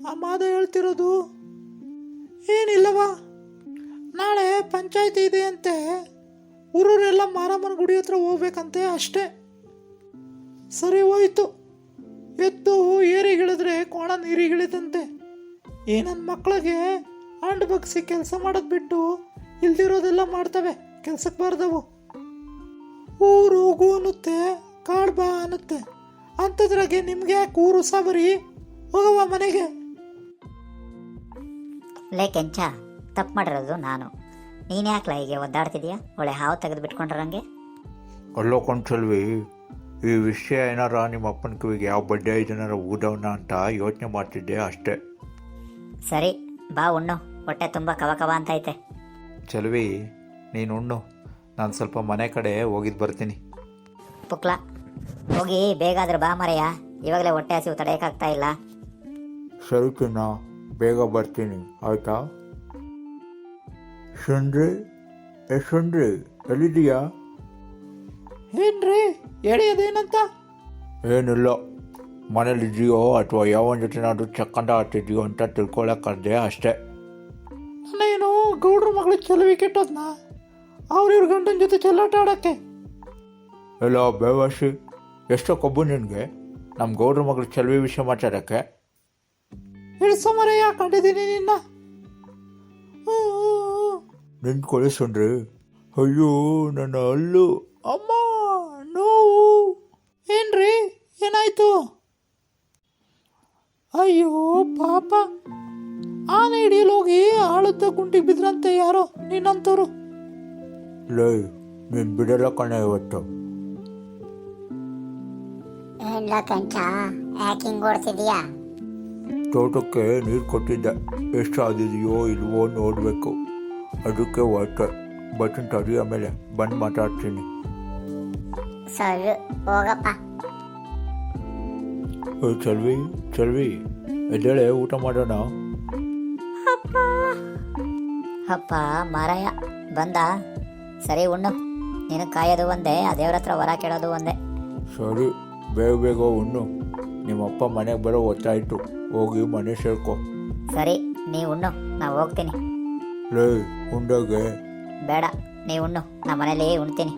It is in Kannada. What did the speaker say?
ಆ ಮಾದ ಹೇಳ್ತಿರೋದು? ಏನಿಲ್ಲವಾ, ನಾಳೆ ಪಂಚಾಯತಿ ಇದೆ ಅಂತೆ, ಊರೂರೆಲ್ಲ ಮಾರಮ್ಮನ ಗುಡಿ ಹತ್ರ ಹೋಗ್ಬೇಕಂತೆ, ಅಷ್ಟೇ. ಸರಿ ಹೋಯ್ತು. ಎದ್ದು ಏರಿಗಿಳಿದ್ರೆ ಕೋಣ ನೀರಿಗಿಳಿದಂತೆ. ಈ ನನ್ನ ಮಕ್ಕಳಿಗೆ ಅಂಡು ಬಗ್ಸಿ ಕೆಲಸ ಮಾಡೋದು ಬಿಟ್ಟು ಇಲ್ದಿರೋದೆಲ್ಲ ಮಾಡ್ತವೆ, ಕೆಲ್ಸಕ್ಕೆ ಬಾರ್ದವು. ಊರು ಹೋಗು ಅನ್ನುತ್ತೆ, ಕಾಡು ಬಾ ಅನ್ನುತ್ತೆ. ಅಂಥದ್ರಾಗೆ ನಿಮ್ಗೆ ಯಾಕೆ ಊರು ಸಾಬರಿ? ಹೋಗವ ಮನೆಗೆ. ಲೇ ಕೆಂಚ, ತಪ್ಪು ಮಾಡಿರೋದು ನಾನು. ನೀನು ಯಾಕೆ ಹೀಗೆ ಒದ್ದಾಡ್ತಿದ್ಯಾ? ಒಳ್ಳೆ ಹಾವು ತೆಗೆದು ಬಿಟ್ಕೊಂಡ್ರಂಗೆ. ಅಲ್ಲೋ ಕೊಂಡ್ಸಲ್ವಿ, ಈ ವಿಷಯ ಏನಾರ ನಿಮ್ಮ ಅಪ್ಪನ ಕಿವಿಗೆ ಯಾವ ಬಡ್ಡೆ ಇದನ್ನಾರ ಊದವನ ಅಂತ ಯೋಚನೆ ಮಾಡ್ತಿದ್ದೆ ಅಷ್ಟೇ. ಸರಿ ಬಾ ಉಣ್ಣು, ಹೊಟ್ಟೆ ತುಂಬ ಕವ ಕವ ಅಂತೈತೆ. ಚಲ್ವಿ, ನೀನು ಉಣ್ಣು, ನಾನು ಸ್ವಲ್ಪ ಮನೆ ಕಡೆ ಹೋಗಿದ್ದು ಬರ್ತೀನಿ. ಪುಕ್ಲ, ಹೋಗಿ ಬೇಗಾದ್ರೆ ಬಾ ಮರೆಯ, ಇವಾಗಲೇ ಹೊಟ್ಟೆ ಹಸಿವು ತಡೆಯೋಕ್ಕಾಗ್ತಾ ಇಲ್ಲ. ಸರಿ ಚಿನ್ನ, ಬೇಗ ಬರ್ತೀನಿ ಆಯ್ತಾ? ಶಂಡ್ರಿ, ಶಂಡ್ರಿ ಎಲ್ಲಿದೀಯಾ? ಏನ್ರಿ ಹೇಳಿ, ಅದೇನಂತ? ಏನಿಲ್ಲ, ಮನೇಲಿದ್ದೀಯೋ ಅಥವಾ ಯಾವನ ಜೊತೆನಾದ್ರೂ ಚಕ್ಕಂದ ಆಡ್ತಿದ್ಯೋ ಅಂತ ತಿಳ್ಕೊಳಕ್ಕಂದೆ ಅಷ್ಟೇ. ನಾನೇನು ಗೌಡ್ರ ಮಗಳು ಚೆಲುವಿ ಕೆಟ್ಟೋದ್ನ ಅವ್ರಿವ್ರ ಗಂಡನ ಜೊತೆ ಚೆಲ್ಲಾಟ ಆಡೋಕ್ಕೆ? ಎಲ್ಲ ಬೇವಾಸಿ, ಎಷ್ಟೋ ಕೊಬ್ಬು ನಿನಗೆ ನಮ್ಮ ಗೌಡ್ರ ಮಗಳು ಚೆಲುವೆ ವಿಷಯ ಮಾತಾಡೋಕ್ಕೆ? ಇಳಿಸೋ ಮರೆಯ, ಕಂಡಿದ್ದೀನಿ ನಿನ್ನ. ನಿಂತ್ಕೊಳ್ಳಿ ಸುಂಡ್ರಿ. ಅಯ್ಯೋ ನನ್ನ ಹಲ್ಲು, ಅಮ್ಮ ನೋವು. ಏನ್ರಿ ಏನಾಯ್ತು? ಅಯ್ಯೋ ಪಾಪ, ಆನೆ ಹಿಡಿಯಲು ಹೋಗಿ ಆಳುತ್ತ ಗುಂಟಿಗೆ ಬಿದ್ರಂತೆ ಯಾರೋ ನಿನ್ನಂತವ್ರು. ಲೇ, ನೀನು ಬಿಡಲ್ಲ ಕಣೆ ಇವತ್ತು. ಏನ್ಲ ಕಂಚ, ಯಾಕೆ ಹಿಂಗೆ ಓಡ್ತಿದ್ಯಾ? ತೋಟಕ್ಕೆ ನೀರು ಕೊಟ್ಟಿದ್ದೆ, ಎಷ್ಟು ಆದಿದೆಯೋ ಇಲ್ವೋ ನೋಡಬೇಕು, ಅದಕ್ಕೆ ಹೊರಟೆ. ಬಟನ್ ತಡಿ, ಆಮೇಲೆ ಬಂದು ಮಾತಾಡ್ತೀನಿ. ಸರಿ ಹೋಗಪ್ಪ. ಚಲ್ವಿ, ಚಲ್ವಿ ಎದ್ದೇಳೆ, ಊಟ ಮಾಡೋಣ. ಅಪ್ಪ ಮಾರಾಯ ಬಂದ. ಸರಿ ಉಣ್ಣು, ನಿನಗೆ ಕಾಯೋದು ಒಂದೇ, ಆ ದೇವ್ರ ಹತ್ರ ವರ ಕೇಳೋದು ಒಂದೇ. ಸರಿ, ಬೇಗ ಬೇಗ ಉಣ್ಣು, ನಿಮ್ಮಪ್ಪ ಮನೆಗೆ ಬರೋ ಹೊತ್ತಾಯ್ತು, ಹೋಗಿ ಮನೆ ಸೇರ್ಕೊ. ಸರಿ ನೀ ಉಣ್ಣು, ನಾ ಹೋಗ್ತೀನಿ. ಲೇ, ಉಂಡಾಗೆ? ಬೇಡ, ನೀ ಉಣ್ಣು, ನಾ ಮನೇಲಿ ಉಣ್ತೀನಿ.